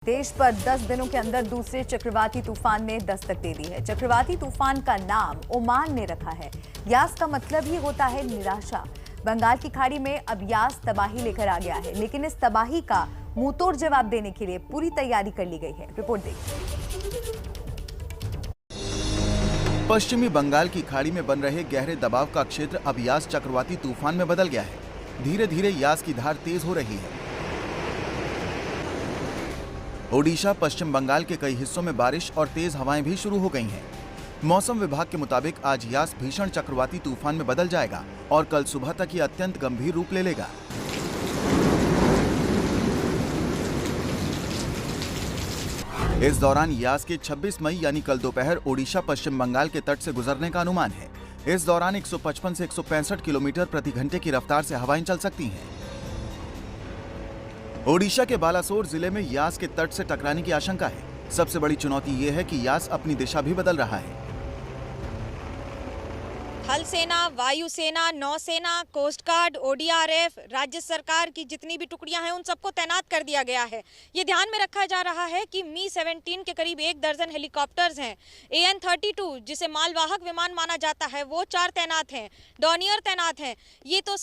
देश पर 10 दिनों के अंदर दूसरे चक्रवाती तूफान ने दस्तक दे दी है। चक्रवाती तूफान का नाम ओमान ने रखा है। यास का मतलब ही होता है निराशा। बंगाल की खाड़ी में अब यास तबाही लेकर आ गया है, लेकिन इस तबाही का मुंहतोड़ जवाब देने के लिए पूरी तैयारी कर ली गई है। रिपोर्ट देखिए। पश्चिमी बंगाल की खाड़ी में बन रहे गहरे दबाव का क्षेत्र अब यास चक्रवाती तूफान में बदल गया है। धीरे धीरे यास की धार तेज हो रही है। ओडिशा, पश्चिम बंगाल के कई हिस्सों में बारिश और तेज हवाएं भी शुरू हो गई हैं। मौसम विभाग के मुताबिक आज यास भीषण चक्रवाती तूफान में बदल जाएगा और कल सुबह तक ये अत्यंत गंभीर रूप ले लेगा। इस दौरान यास के 26 मई यानी कल दोपहर ओडिशा, पश्चिम बंगाल के तट से गुजरने का अनुमान है। इस दौरान 155 से 165 किलोमीटर प्रति घंटे की रफ्तार से हवाएं चल सकती हैं। ओडिशा के बालासोर जिले में यास के तट से टकराने की आशंका है। सबसे बड़ी चुनौती ये है कि यास अपनी दिशा भी बदल रहा है। थल सेना, वायुसेना, नौसेना, कोस्ट गार्ड, ओडीआरएफ, राज्य सरकार की जितनी भी टुकड़ियां हैं उन सबको तैनात कर दिया गया है। ये ध्यान में रखा जा रहा है कि मी-17 के करीब 1 दर्जन हेलीकॉप्टर्स हैं। AN-32 जिसे मालवाहक विमान माना जाता है वो 4 तैनात हैं। डॉनियर तैनात हैं। ये तो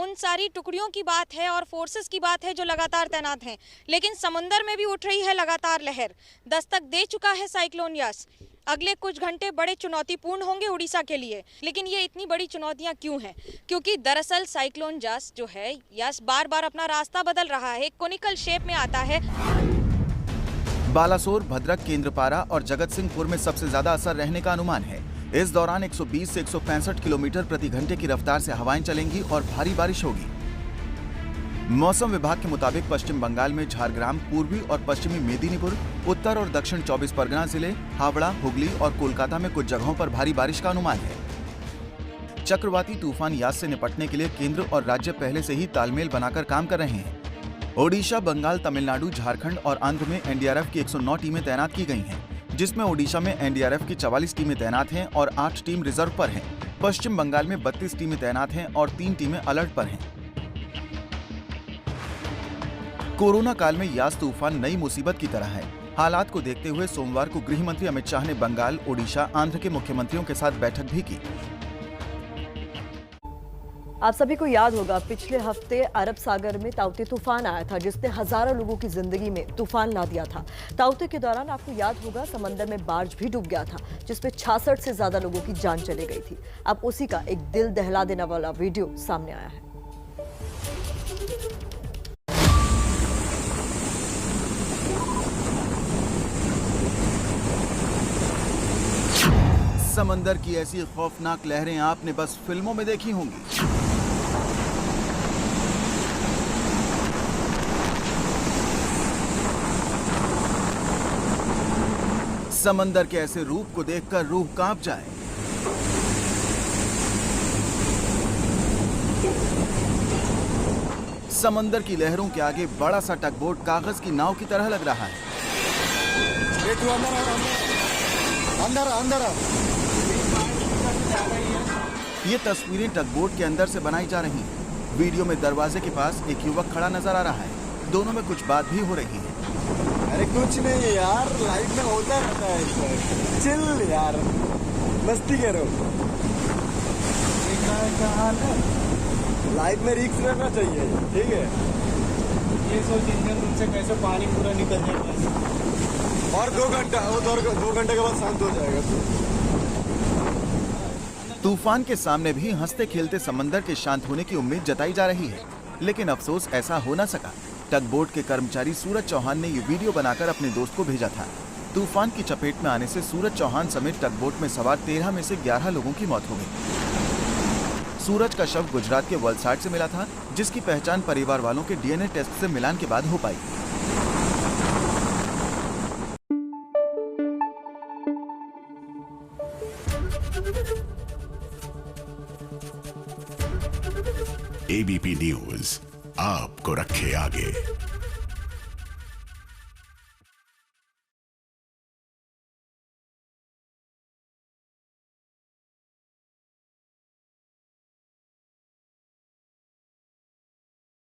उन सारी टुकड़ियों की बात है और फोर्सेस की बात है जो लगातार तैनात हैं। लेकिन समुंदर में भी उठ रही है लगातार लहर। दस्तक दे चुका है साइक्लोन यास। अगले कुछ घंटे बड़े चुनौतीपूर्ण होंगे उड़ीसा के लिए। लेकिन ये इतनी बड़ी चुनौतियां क्यों हैं? क्योंकि दरअसल साइक्लोन यास जो है, यास बार बार अपना रास्ता बदल रहा है, कोनिकल शेप में आता है। बालासोर, भद्रक, केंद्रपारा और जगत सिंहपुर में सबसे ज्यादा असर रहने का अनुमान है। इस दौरान 120 से 165 किलोमीटर प्रति घंटे की रफ्तार से हवाएं चलेंगी और भारी बारिश होगी। मौसम विभाग के मुताबिक पश्चिम बंगाल में झारग्राम, पूर्वी और पश्चिमी मेदिनीपुर, उत्तर और दक्षिण 24 परगना जिले, हावड़ा, हुगली और कोलकाता में कुछ जगहों पर भारी बारिश का अनुमान है। चक्रवाती तूफान यास से निपटने के लिए केंद्र और राज्य पहले से ही तालमेल बनाकर काम कर रहे हैं। ओडिशा, बंगाल, तमिलनाडु, झारखंड और आंध्र में एनडीआरएफ की 109 टीमें तैनात की गई हैं, जिसमें ओडिशा में एनडीआरएफ की 44 टीमें तैनात हैं और 8 टीम रिजर्व पर हैं। पश्चिम बंगाल में 32 टीमें तैनात हैं और 3 टीमें अलर्ट पर हैं। कोरोना काल में यास तूफान नई मुसीबत की तरह है। हालात को देखते हुए सोमवार को गृह मंत्री अमित शाह ने बंगाल, ओडिशा, आंध्र के मुख्यमंत्रियों के साथ बैठक भी की। आप सभी को याद होगा, पिछले हफ्ते अरब सागर में ताउते तूफान आया था, जिसने हजारों लोगों की जिंदगी में तूफान ला दिया था। ताउते के दौरान आपको याद होगा समंदर में बार्ज भी डूब गया था, जिसमें 66 से ज्यादा लोगों की जान चली गई थी। अब उसी का एक दिल दहला देने वाला वीडियो सामने आया है। समंदर की ऐसी खौफनाक लहरें आपने बस फिल्मों में देखी होंगी। समंदर के ऐसे रूप को देखकर रूह कांप जाए। समंदर की लहरों के आगे बड़ा सा टगबोट कागज की नाव की तरह लग रहा है। अंदर ये तस्वीरें टगबोट के अंदर से बनाई जा रही हैं। वीडियो में दरवाजे के पास एक युवक खड़ा नजर आ रहा है। दोनों में कुछ बात भी हो रही है। अरे कुछ नहीं यार, लाइफ में होता रहता है। चिल यार, मस्ती करो। लाइफ में रिस्क रहना चाहिए, ठीक है। ये सोच इंजन रूम से कैसे पानी पूरा निकल जाएगा। और 2 घंटे के बाद शांत हो जाएगा। तूफान के सामने भी हंसते खेलते समंदर के शांत होने की उम्मीद जताई जा रही है, लेकिन अफसोस ऐसा हो न सका। टगबोट के कर्मचारी सूरज चौहान ने ये वीडियो बनाकर अपने दोस्त को भेजा था। तूफान की चपेट में आने से सूरज चौहान समेत टगबोट में सवार 13 में से 11 लोगों की मौत हो गई। सूरज का शव गुजरात के वलसाड से मिला था, जिसकी पहचान परिवार वालों के डीएनए टेस्ट से मिलान के बाद हो पाई। एबीपी न्यूज आपको रखे आगे।